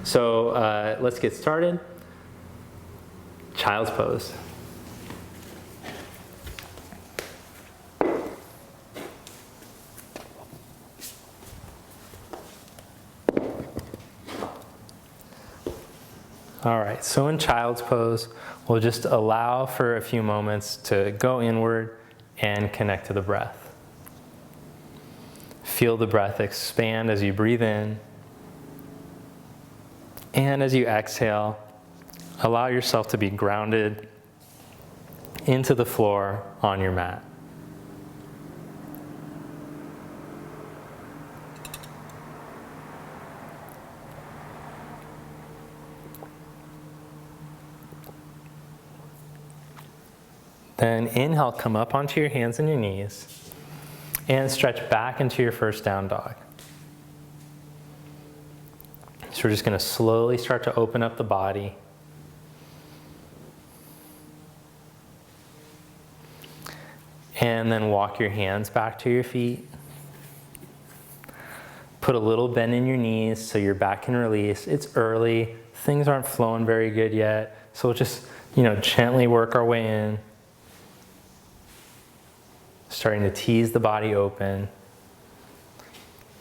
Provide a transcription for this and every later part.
So let's get started. Child's pose. All right, so in child's pose, we'll just allow for a few moments to go inward and connect to the breath. Feel the breath expand as you breathe in. And as you exhale, allow yourself to be grounded into the floor on your mat. Then inhale, come up onto your hands and your knees and stretch back into your first down dog. So we're just going to slowly start to open up the body. And then walk your hands back to your feet. Put a little bend in your knees so your back can release. It's early. Things aren't flowing very good yet. So we'll just, gently work our way in. Starting to tease the body open.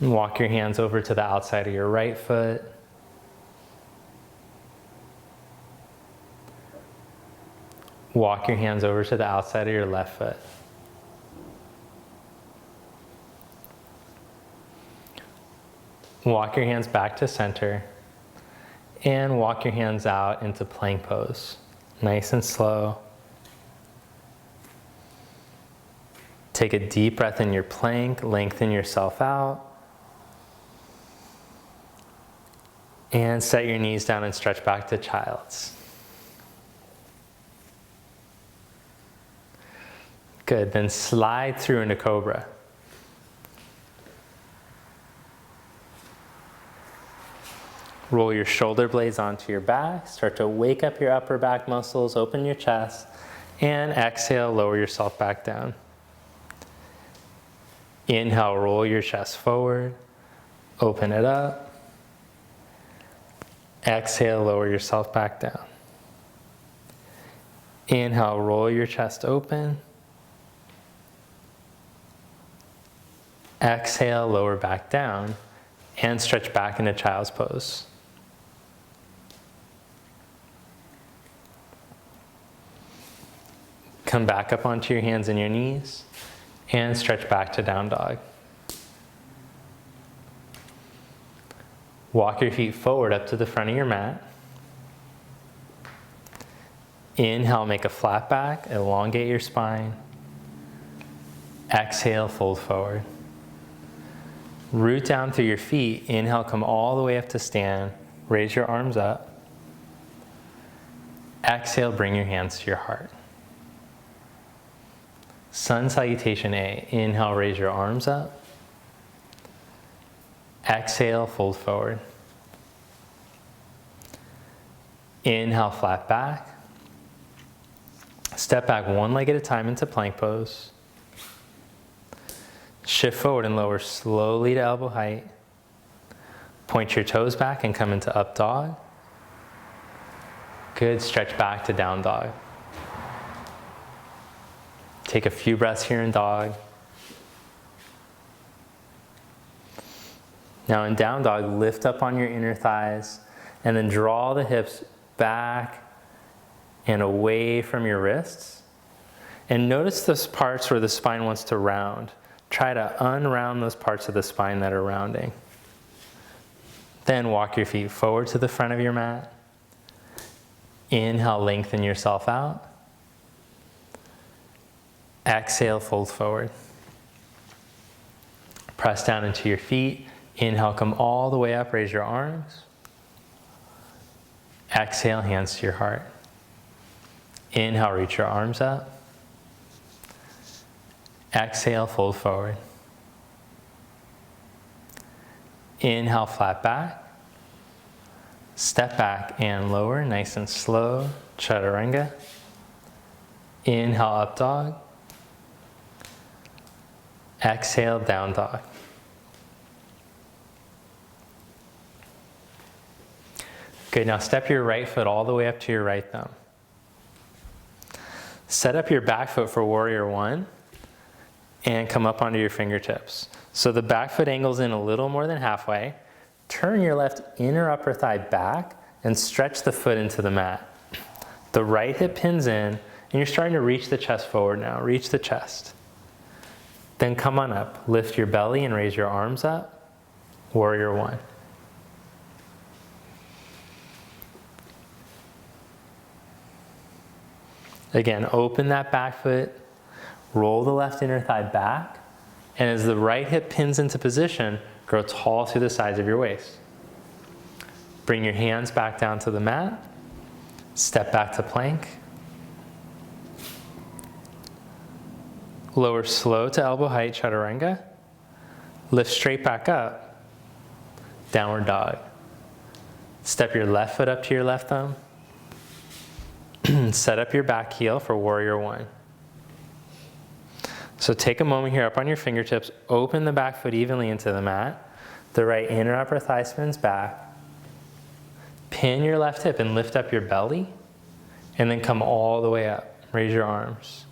And walk your hands over to the outside of your right foot. Walk your hands over to the outside of your left foot. Walk your hands back to center. And walk your hands out into plank pose. Nice and slow. Take a deep breath in your plank, lengthen yourself out. And set your knees down and stretch back to child's. Good, then slide through into cobra. Roll your shoulder blades onto your back. Start to wake up your upper back muscles, open your chest, and exhale, lower yourself back down. Inhale, roll your chest forward, open it up. Exhale, lower yourself back down. Inhale, roll your chest open. Exhale, lower back down, and stretch back into child's pose. Come back up onto your hands and your knees. And stretch back to down dog. Walk your feet forward up to the front of your mat. Inhale, make a flat back, elongate your spine. Exhale, fold forward. Root down through your feet. Inhale, come all the way up to stand. Raise your arms up. Exhale, bring your hands to your heart. Sun salutation A. Inhale, raise your arms up. Exhale, fold forward. Inhale, flat back. Step back one leg at a time into plank pose. Shift forward and lower slowly to elbow height. Point your toes back and come into up dog. Good, stretch back to down dog. Take a few breaths here in dog. Now in down dog, lift up on your inner thighs and then draw the hips back and away from your wrists. And notice those parts where the spine wants to round. Try to unround those parts of the spine that are rounding. Then walk your feet forward to the front of your mat. Inhale, lengthen yourself out. Exhale, fold forward. Press down into your feet. Inhale, come all the way up, raise your arms. Exhale, hands to your heart. Inhale, reach your arms up. Exhale, fold forward. Inhale, flat back. Step back and lower, nice and slow, chaturanga. Inhale, up dog. Exhale, down dog. Good, now step your right foot all the way up to your right thumb. Set up your back foot for warrior one and come up onto your fingertips. So the back foot angles in a little more than halfway. Turn your left inner upper thigh back and stretch the foot into the mat. The right hip pins in, and you're starting to reach the chest forward now. Reach the chest. Then come on up. Lift your belly and raise your arms up. Warrior one. Again, open that back foot. Roll the left inner thigh back. And as the right hip pins into position, grow tall through the sides of your waist. Bring your hands back down to the mat. Step back to plank. Lower slow to elbow height, chaturanga. Lift straight back up. Downward dog. Step your left foot up to your left thumb. Set up your back heel for warrior one. So take a moment here up on your fingertips. Open the back foot evenly into the mat. The right inner upper thigh spins back. Pin your left hip and lift up your belly. And then come all the way up. Raise your arms.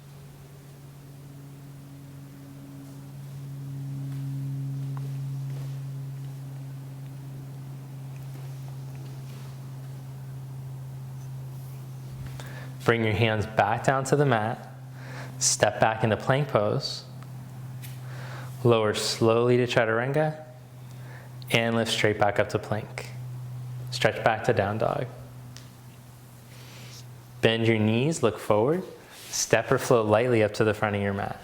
Bring your hands back down to the mat. Step back into plank pose. Lower slowly to chaturanga. And lift straight back up to plank. Stretch back to down dog. Bend your knees, look forward. Step or float lightly up to the front of your mat.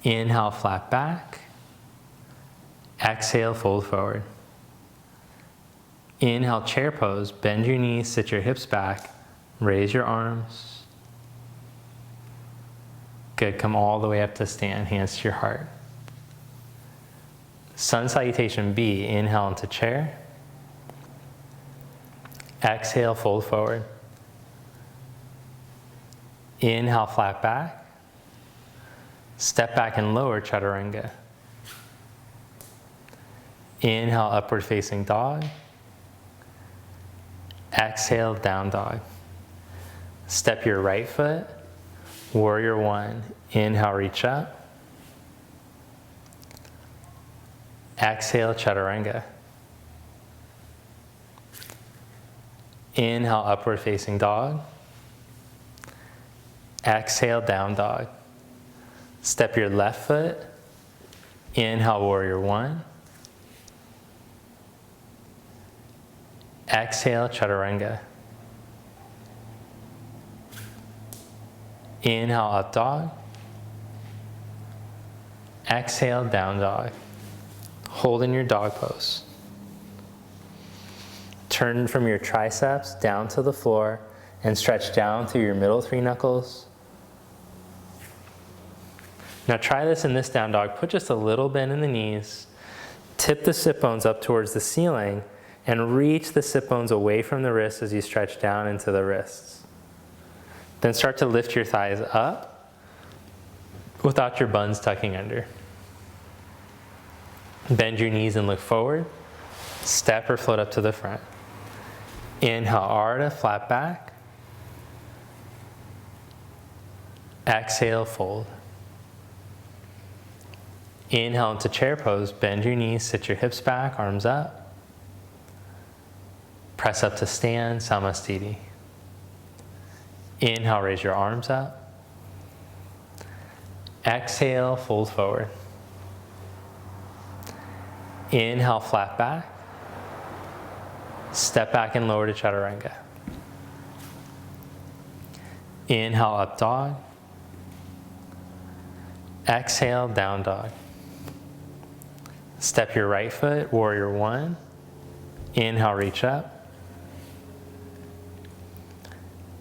Inhale, flat back. Exhale, fold forward. Inhale, chair pose. Bend your knees, sit your hips back. Raise your arms. Good, come all the way up to stand, hands to your heart. Sun salutation B, inhale into chair. Exhale, fold forward. Inhale, flat back. Step back and lower, chaturanga. Inhale, upward facing dog. Exhale, down dog. Step your right foot, warrior one. Inhale, reach up. Exhale, chaturanga. Inhale, upward facing dog. Exhale, down dog. Step your left foot. Inhale, warrior one. Exhale, chaturanga. Inhale, up dog. Exhale, down dog. Hold in your dog pose. Turn from your triceps down to the floor and stretch down through your middle three knuckles. Now try this in this down dog. Put just a little bend in the knees. Tip the sit bones up towards the ceiling and reach the sit bones away from the wrists as you stretch down into the wrists. Then start to lift your thighs up without your buns tucking under. Bend your knees and look forward. Step or float up to the front. Inhale, Ardha, flat back. Exhale, fold. Inhale into chair pose. Bend your knees, sit your hips back, arms up. Press up to stand, Samastiti. Inhale, raise your arms up. Exhale, fold forward. Inhale, flat back. Step back and lower to chaturanga. Inhale, up dog. Exhale, down dog. Step your right foot, warrior one. Inhale, reach up.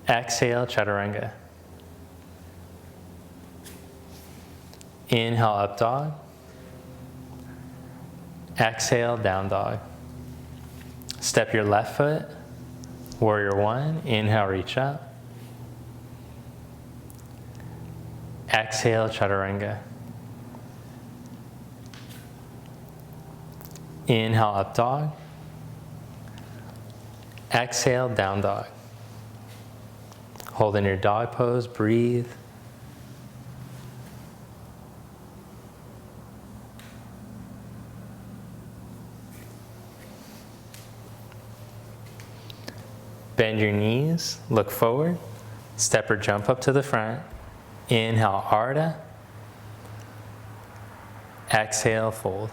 Exhale, chaturanga. Inhale, up dog. Exhale, down dog. Step your left foot, warrior one. Inhale, reach up. Exhale, chaturanga. Inhale, up dog. Exhale, down dog. Hold in your dog pose, breathe. Bend your knees, look forward, step or jump up to the front. Inhale, Ardha. Exhale, fold.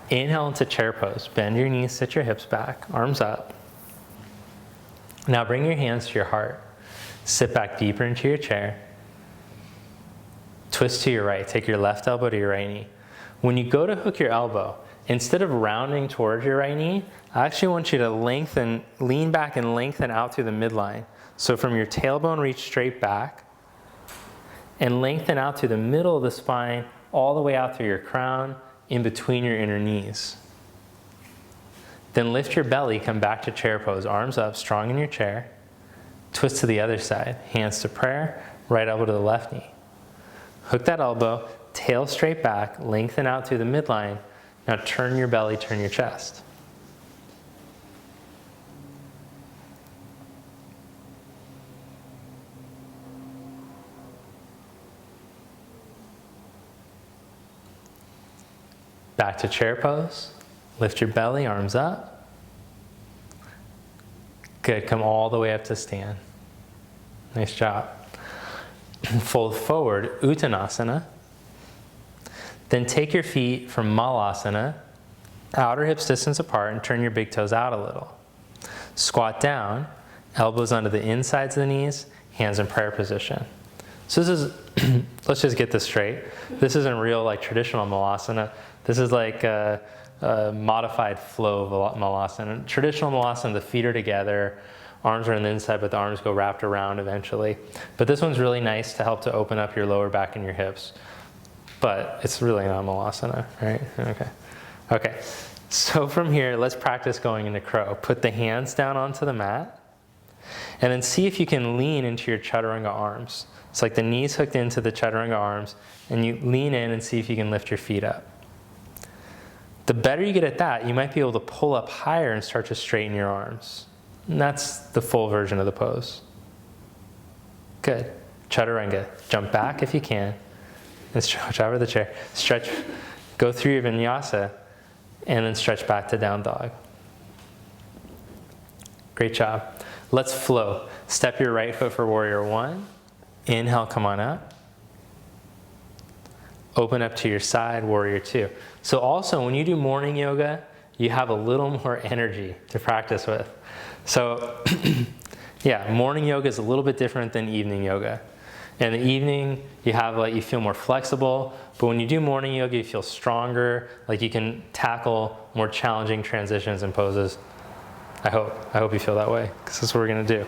Inhale into chair pose. Bend your knees, sit your hips back, arms up. Now bring your hands to your heart. Sit back deeper into your chair. Twist to your right. Take your left elbow to your right knee. When you go to hook your elbow, instead of rounding towards your right knee, I actually want you to lean back and lengthen out through the midline. So from your tailbone, reach straight back and lengthen out through the middle of the spine, all the way out through your crown, in between your inner knees. Then lift your belly, come back to chair pose, arms up, strong in your chair. Twist to the other side, hands to prayer, right elbow to the left knee. Hook that elbow, tail straight back, lengthen out through the midline. Now turn your belly, turn your chest. Back to chair pose. Lift your belly, arms up. Good, come all the way up to stand. Nice job. Fold forward, Uttanasana. Then take your feet from Malasana, outer hips distance apart, and turn your big toes out a little. Squat down, elbows under the insides of the knees, hands in prayer position. So this is, let's just get this straight. This isn't real like traditional Malasana. This is like a modified flow of Malasana. Traditional Malasana, the feet are together, arms are on the inside, but the arms go wrapped around eventually. But this one's really nice to help to open up your lower back and your hips. But it's really not Malasana, right? Okay. So from here, let's practice going into crow. Put the hands down onto the mat, and then see if you can lean into your chaturanga arms. It's like the knees hooked into the chaturanga arms, and you lean in and see if you can lift your feet up. The better you get at that, you might be able to pull up higher and start to straighten your arms. And that's the full version of the pose. Good. Chaturanga. Jump back if you can. And stretch over the chair. Stretch. Go through your vinyasa. And then stretch back to down dog. Great job. Let's flow. Step your right foot for warrior one. Inhale, come on up. Open up to your side, warrior two. So also, when you do morning yoga, you have a little more energy to practice with. So, yeah, morning yoga is a little bit different than evening yoga. In the evening, you feel more flexible, but when you do morning yoga, you feel stronger, like you can tackle more challenging transitions and poses. I hope you feel that way, because that's what we're gonna do.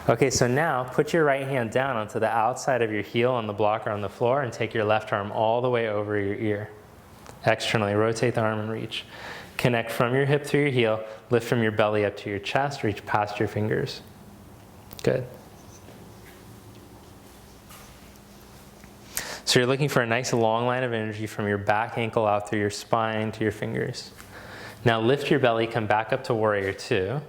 Okay, so now put your right hand down onto the outside of your heel on the blocker on the floor and take your left arm all the way over your ear. Externally, rotate the arm and reach. Connect from your hip through your heel, lift from your belly up to your chest, reach past your fingers. Good. So you're looking for a nice long line of energy from your back ankle out through your spine to your fingers. Now lift your belly, come back up to warrior two.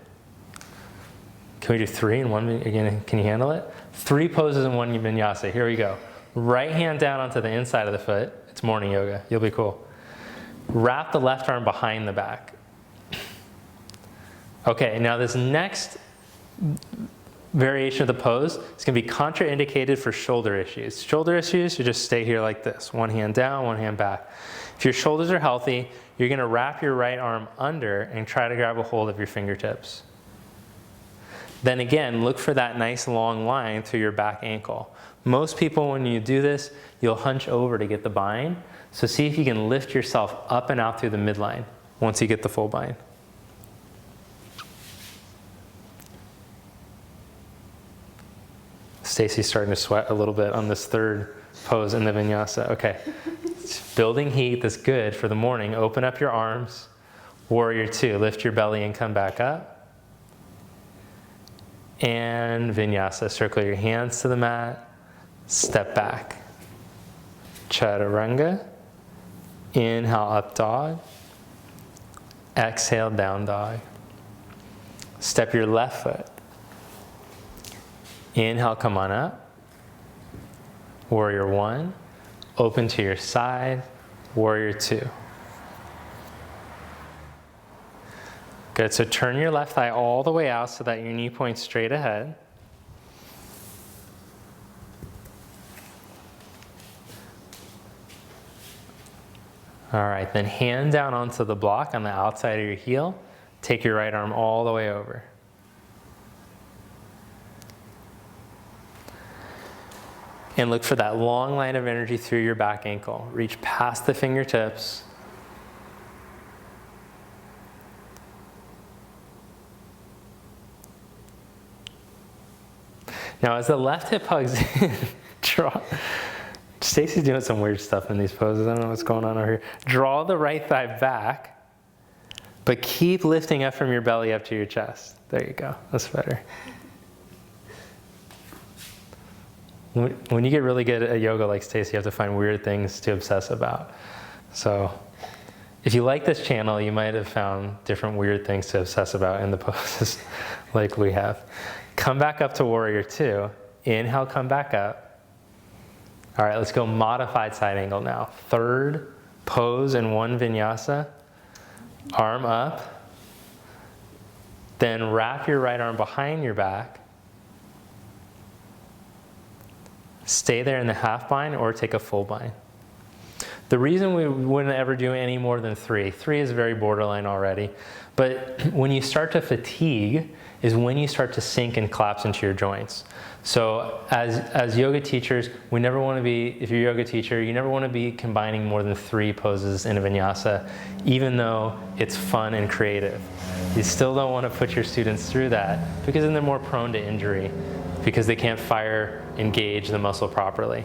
Can we do three in one? Again, can you handle it? 3 poses in one vinyasa. Here we go. Right hand down onto the inside of the foot. It's morning yoga. You'll be cool. Wrap the left arm behind the back. Okay, now this next variation of the pose is going to be contraindicated for shoulder issues. Shoulder issues, you just stay here like this. One hand down, one hand back. If your shoulders are healthy, you're going to wrap your right arm under and try to grab a hold of your fingertips. Then again, look for that nice long line through your back ankle. Most people, when you do this, you'll hunch over to get the bind. So see if you can lift yourself up and out through the midline once you get the full bind. Stacy's starting to sweat a little bit on this third pose in the vinyasa. Okay, building heat, that's good for the morning. Open up your arms. Warrior two, lift your belly and come back up. And vinyasa, circle your hands to the mat, step back. Chaturanga, inhale up dog, exhale down dog. Step your left foot. Inhale, come on up. Warrior one. Open to your side. Warrior two. Good, so turn your left thigh all the way out so that your knee points straight ahead. All right, then hand down onto the block on the outside of your heel. Take your right arm all the way over. And look for that long line of energy through your back ankle. Reach past the fingertips. Now as the left hip hugs in, draw. Stacy's doing some weird stuff in these poses. I don't know what's going on over here. Draw the right thigh back, but keep lifting up from your belly up to your chest. There you go. That's better. When you get really good at yoga like Stacy, you have to find weird things to obsess about. So if you like this channel, you might have found different weird things to obsess about in the poses like we have. Come back up to warrior two. Inhale, come back up. All right, let's go modified side angle now. Third pose in one vinyasa. Arm up. Then wrap your right arm behind your back. Stay there in the half bind or take a full bind. The reason we wouldn't ever do any more than three is very borderline already, but when you start to fatigue is when you start to sink and collapse into your joints. So as yoga teachers, we never want to be, if you're a yoga teacher, you never want to be combining more than 3 poses in a vinyasa, even though it's fun and creative. You still don't want to put your students through that because then they're more prone to injury because they can't engage the muscle properly.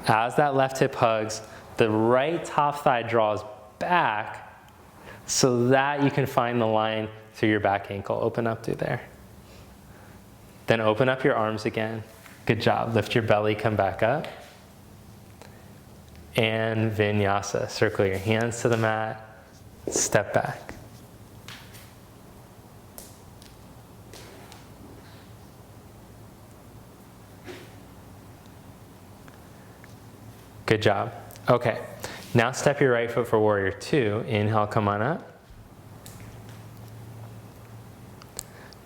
As that left hip hugs, the right top thigh draws back so that you can find the line through your back ankle. Open up through there. Then open up your arms again. Good job. Lift your belly, come back up. And vinyasa. Circle your hands to the mat. Step back. Good job. Okay, now step your right foot for warrior two. Inhale, come on up.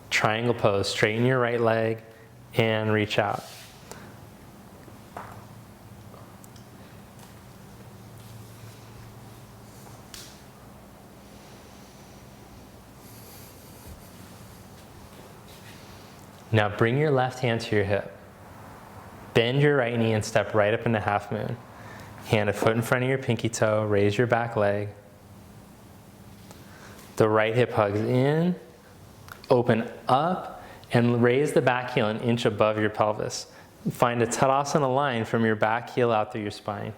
Triangle pose, straighten your right leg and reach out. Now bring your left hand to your hip. Bend your right knee and step right up into half moon. Hand a foot in front of your pinky toe, raise your back leg. The right hip hugs in, open up, and raise the back heel an inch above your pelvis. Find a Tadasana line from your back heel out through your spine.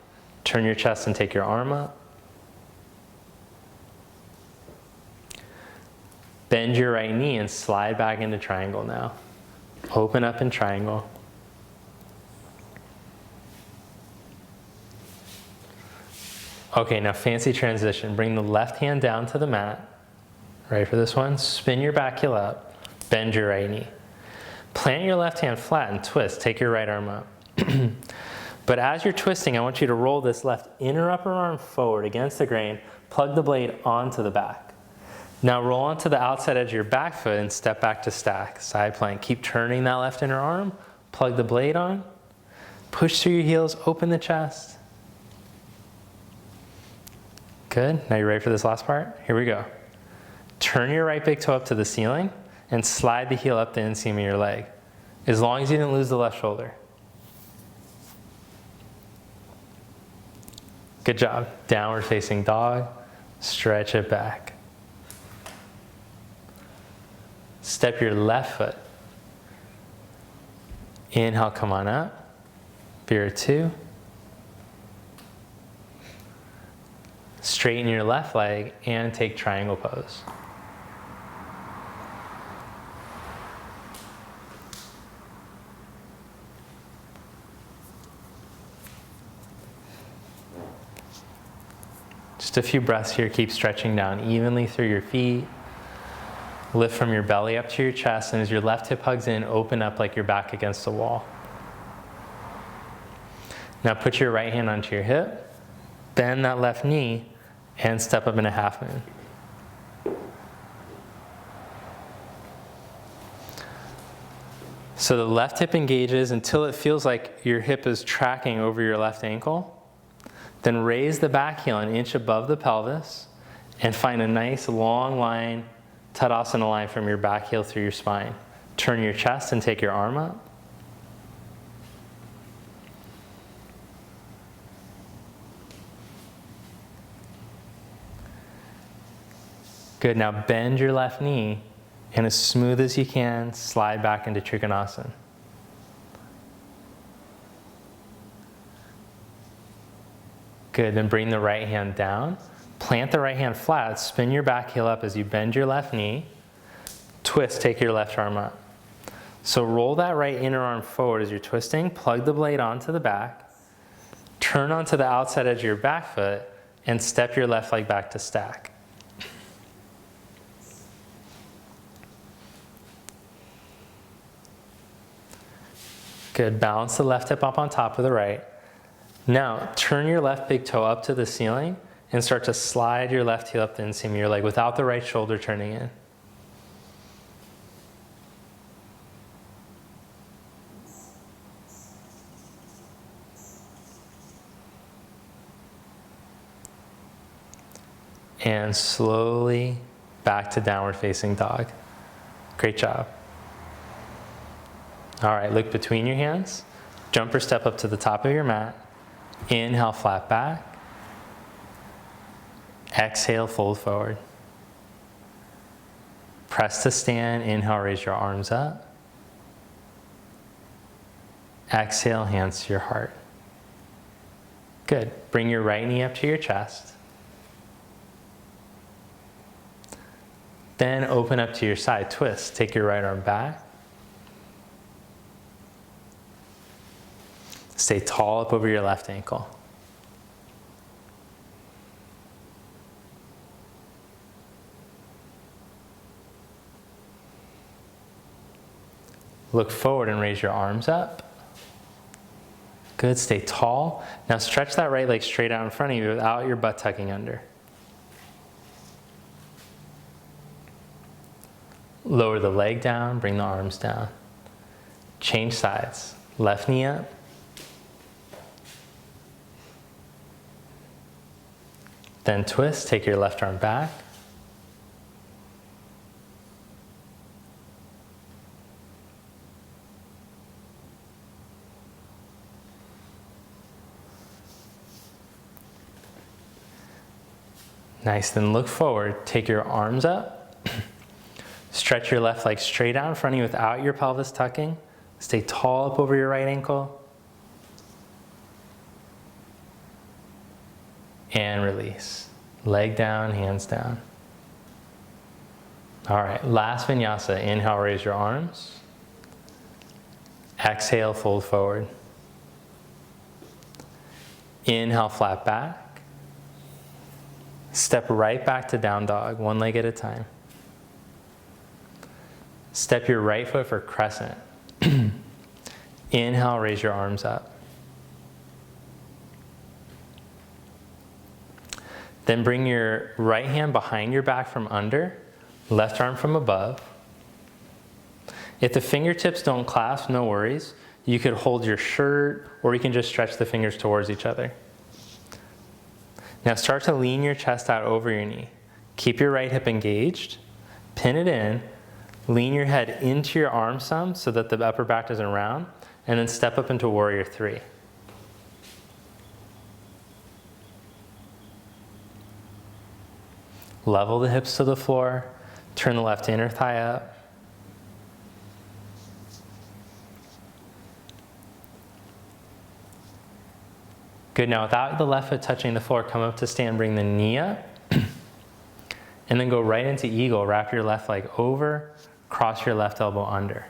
Turn your chest and take your arm up. Bend your right knee and slide back into triangle now. Open up in triangle. Okay, now fancy transition. Bring the left hand down to the mat. Ready for this one? Spin your back heel up. Bend your right knee. Plant your left hand flat and twist. Take your right arm up. But as you're twisting, I want you to roll this left inner upper arm forward against the grain. Plug the blade onto the back. Now roll onto the outside edge of your back foot and step back to stack. Side plank. Keep turning that left inner arm. Plug the blade on. Push through your heels. Open the chest. Good. Now you ready for this last part? Here we go. Turn your right big toe up to the ceiling and slide the heel up the inseam of your leg. As long as you didn't lose the left shoulder. Good job. Downward facing dog. Stretch it back. Step your left foot. Inhale, come on up. Warrior two. Straighten your left leg and take triangle pose. Just a few breaths here. Keep stretching down evenly through your feet. Lift from your belly up to your chest, and as your left hip hugs in, open up like your back against the wall. Now put your right hand onto your hip, bend that left knee, and step up in a half moon. So the left hip engages until it feels like your hip is tracking over your left ankle. Then raise the back heel an inch above the pelvis and find a nice long line, Tadasana line from your back heel through your spine. Turn your chest and take your arm up. Good, now bend your left knee and as smooth as you can, slide back into Trikonasana. Good, then bring the right hand down. Plant the right hand flat, spin your back heel up as you bend your left knee. Twist, take your left arm up. So roll that right inner arm forward as you're twisting, plug the blade onto the back, turn onto the outside edge of your back foot, and step your left leg back to stack. Good, balance the left hip up on top of the right. Now, turn your left big toe up to the ceiling and start to slide your left heel up the inseam of your leg without the right shoulder turning in. And slowly back to downward facing dog. Great job. All right, look between your hands. Jumper step up to the top of your mat. Inhale, flat back. Exhale, fold forward. Press to stand. Inhale, raise your arms up. Exhale, hands to your heart. Good. Bring your right knee up to your chest. Then open up to your side, twist. Take your right arm back. Stay tall up over your left ankle. Look forward and raise your arms up. Good, stay tall. Now stretch that right leg straight out in front of you without your butt tucking under. Lower the leg down, bring the arms down. Change sides. Left knee up. Then twist, take your left arm back. Nice, then look forward, take your arms up. Stretch your left leg straight out in front of you without your pelvis tucking. Stay tall up over your right ankle. And release. Leg down, hands down. All right, last vinyasa. Inhale, raise your arms. Exhale, fold forward. Inhale, flat back. Step right back to down dog, one leg at a time. Step your right foot for crescent. Inhale, raise your arms up. Then bring your right hand behind your back from under, left arm from above. If the fingertips don't clasp, no worries. You could hold your shirt, or you can just stretch the fingers towards each other. Now start to lean your chest out over your knee. Keep your right hip engaged, pin it in, lean your head into your arm some so that the upper back doesn't round, and then step up into Warrior 3. Level the hips to the floor, turn the left inner thigh up. Good, now without the left foot touching the floor, come up to stand, bring the knee up, and then go right into eagle. Wrap your left leg over, cross your left elbow under.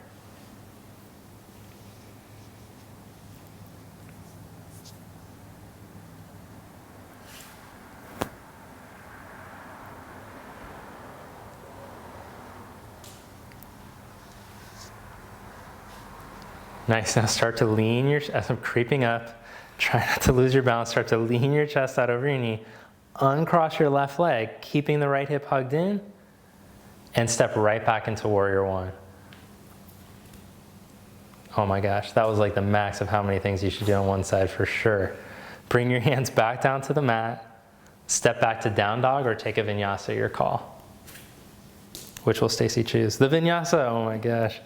Nice. Now start to lean as I'm creeping up, try not to lose your balance. Start to lean your chest out over your knee. Uncross your left leg, keeping the right hip hugged in, and step right back into warrior one. Oh my gosh, that was like the max of how many things you should do on one side for sure. Bring your hands back down to the mat, step back to down dog or take a vinyasa, your call. Which will Stacy choose? The vinyasa, oh my gosh.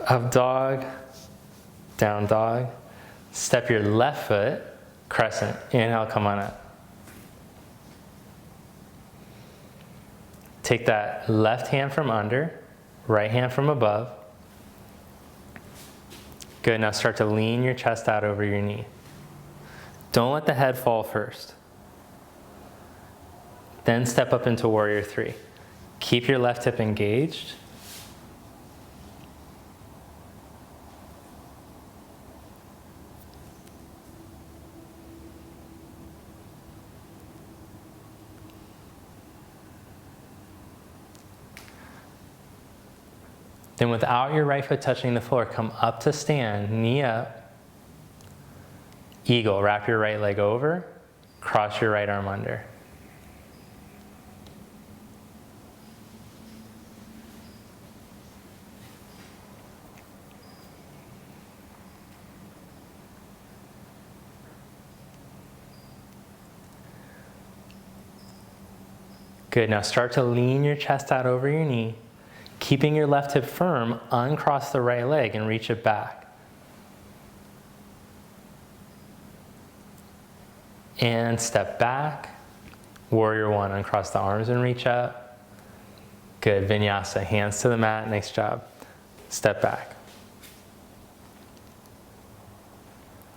Up dog, down dog. Step your left foot, crescent. Inhale, come on up. Take that left hand from under, right hand from above. Good, now start to lean your chest out over your knee. Don't let the head fall first. Then step up into warrior three. Keep your left hip engaged. Then without your right foot touching the floor, come up to stand, knee up. Eagle, wrap your right leg over, cross your right arm under. Good, now start to lean your chest out over your knee. Keeping your left hip firm, uncross the right leg and reach it back. And step back. Warrior one, uncross the arms and reach up. Good, vinyasa, hands to the mat, nice job. Step back.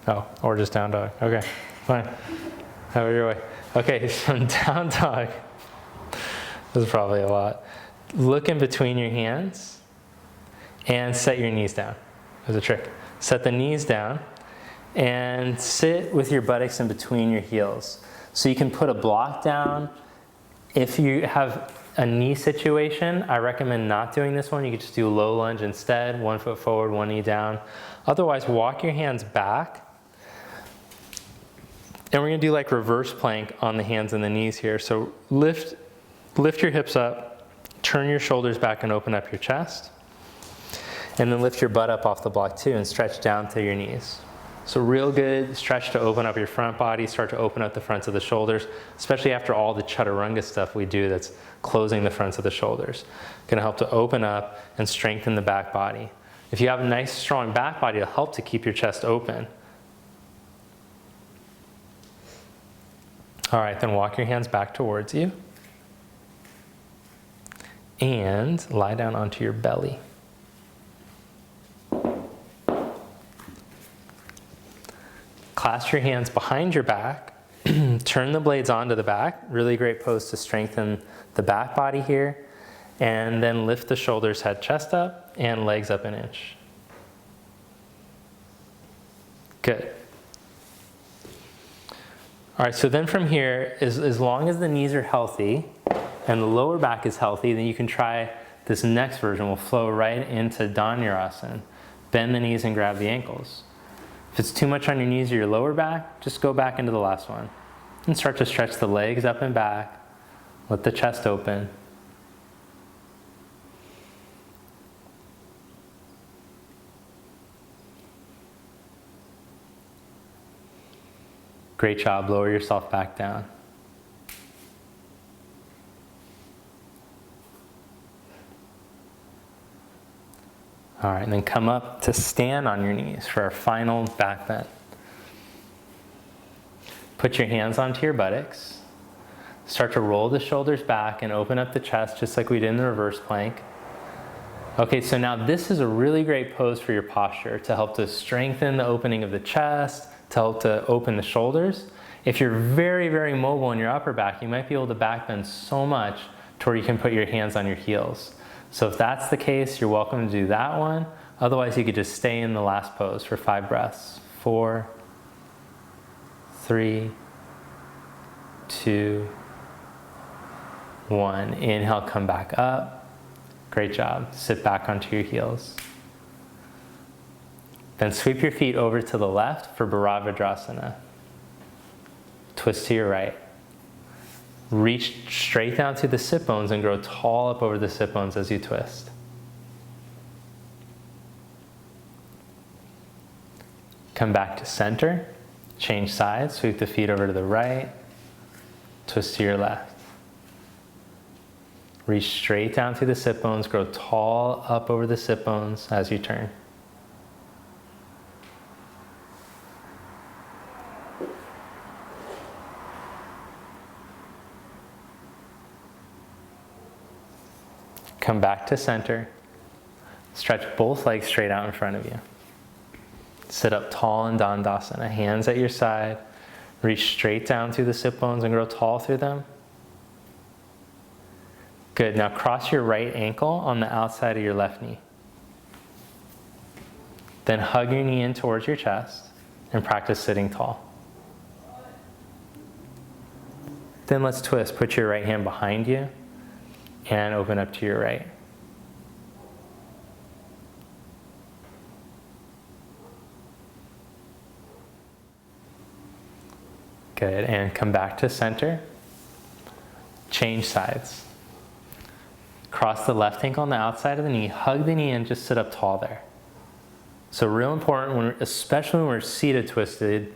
Oh, or just down dog, okay, fine. Have it your way. Okay, from down dog, this is probably a lot. Look in between your hands and set your knees down. There's a trick. Set the knees down and sit with your buttocks in between your heels. So you can put a block down. If you have a knee situation, I recommend not doing this one. You could just do a low lunge instead, 1 foot forward, 1 knee down. Otherwise, walk your hands back. And we're gonna do like reverse plank on the hands and the knees here. So lift your hips up. Turn your shoulders back and open up your chest. And then lift your butt up off the block too and stretch down to your knees. So real good stretch to open up your front body, start to open up the fronts of the shoulders, especially after all the chaturanga stuff we do that's closing the fronts of the shoulders. Gonna help to open up and strengthen the back body. If you have a nice strong back body, it'll help to keep your chest open. All right, then walk your hands back towards you. And lie down onto your belly. Clasp your hands behind your back. Turn the blades onto the back. Really great pose to strengthen the back body here. And then lift the shoulders, head, chest up, and legs up an inch. Good. All right, so then from here, as long as the knees are healthy, and the lower back is healthy, then you can try this next version. We'll flow right into Dhanurasana. Bend the knees and grab the ankles. If it's too much on your knees or your lower back, just go back into the last one. And start to stretch the legs up and back. Let the chest open. Great job, lower yourself back down. All right, and then come up to stand on your knees for our final back bend. Put your hands onto your buttocks. Start to roll the shoulders back and open up the chest just like we did in the reverse plank. Okay, so now this is a really great pose for your posture to help to strengthen the opening of the chest, to help to open the shoulders. If you're very, very mobile in your upper back, you might be able to back bend so much to where you can put your hands on your heels. So if that's the case, you're welcome to do that one. Otherwise, you could just stay in the last pose for 5 breaths. 4, 3, 2, 1. Inhale, come back up. Great job. Sit back onto your heels. Then sweep your feet over to the left for Bharadvajrasana. Twist to your right. Reach straight down to the sit bones and grow tall up over the sit bones as you twist. Come back to center. Change sides. Sweep the feet over to the right. Twist to your left. Reach straight down to the sit bones. Grow tall up over the sit bones as you turn. Come back to center. Stretch both legs straight out in front of you. Sit up tall in Dandasana. Hands at your side. Reach straight down through the sit bones and grow tall through them. Good. Now cross your right ankle on the outside of your left knee. Then hug your knee in towards your chest and practice sitting tall. Then let's twist. Put your right hand behind you and open up to your right. Good, and come back to center. Change sides. Cross the left ankle on the outside of the knee, hug the knee and just sit up tall there. So real important, especially when we're seated twisting,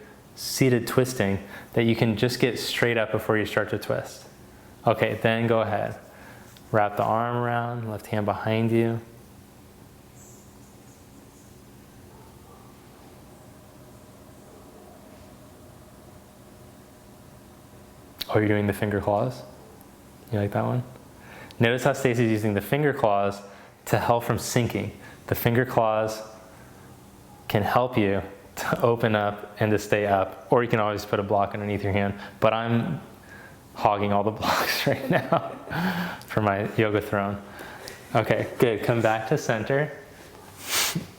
that you can just get straight up before you start to twist. Okay, then go ahead. Wrap the arm around, left hand behind you. Oh, you're doing the finger claws? You like that one? Notice how Stacy's using the finger claws to help from sinking. The finger claws can help you to open up and to stay up, or you can always put a block underneath your hand, but I'm hogging all the blocks right now for my yoga throne. Okay, good. Come back to center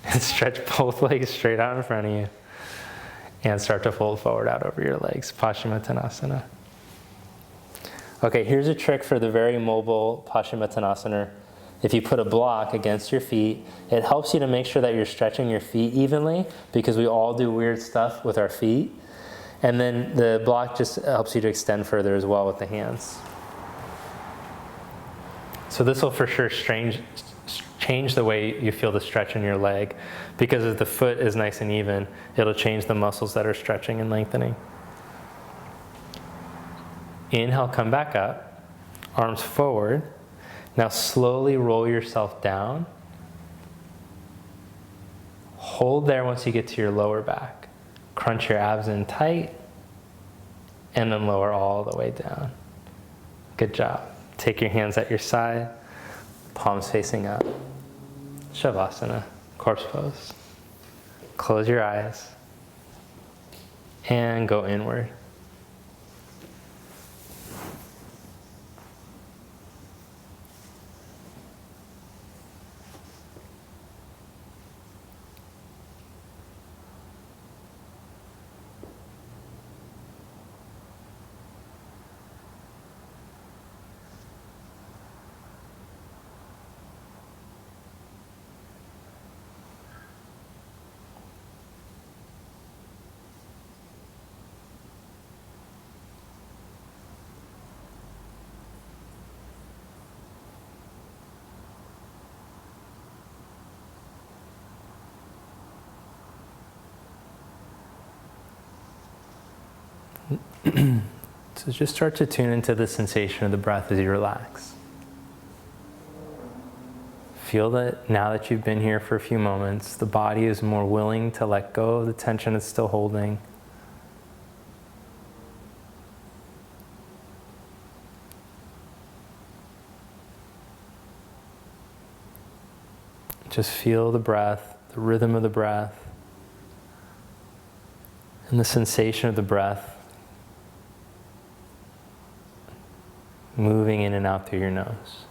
and stretch both legs straight out in front of you and start to fold forward out over your legs. Paschimottanasana. Okay, here's a trick for the very mobile Paschimottanasana. If you put a block against your feet, it helps you to make sure that you're stretching your feet evenly, because we all do weird stuff with our feet. And then the block just helps you to extend further as well with the hands. So this will for sure change the way you feel the stretch in your leg, because if the foot is nice and even, it'll change the muscles that are stretching and lengthening. Inhale, come back up, arms forward. Now slowly roll yourself down. Hold there once you get to your lower back. Crunch your abs in tight, and then lower all the way down. Good job. Take your hands at your side, palms facing up. Shavasana, corpse pose. Close your eyes and go inward. So just start to tune into the sensation of the breath as you relax. Feel that now that you've been here for a few moments, the body is more willing to let go of the tension it's still holding. Just feel the breath, the rhythm of the breath, and the sensation of the breath moving in and out through your nose.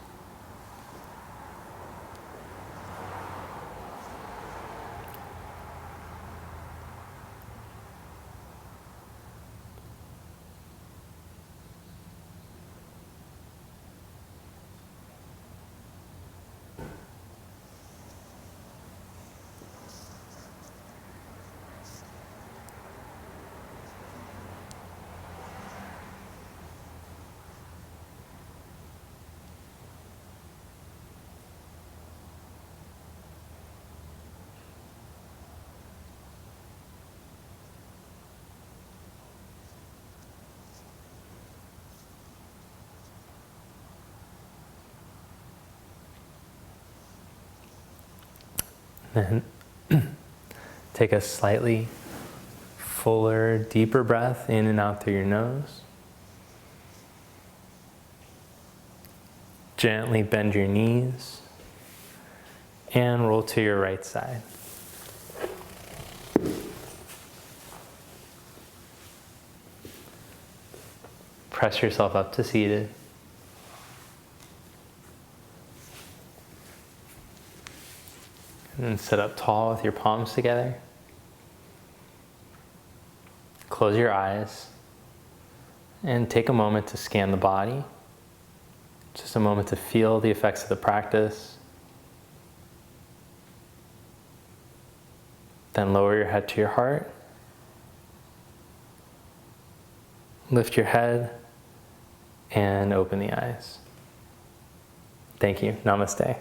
Then take a slightly fuller, deeper breath in and out through your nose. Gently bend your knees and roll to your right side. Press yourself up to seated. And then sit up tall with your palms together. Close your eyes and take a moment to scan the body. Just a moment to feel the effects of the practice. Then lower your head to your heart. Lift your head and open the eyes. Thank you. Namaste.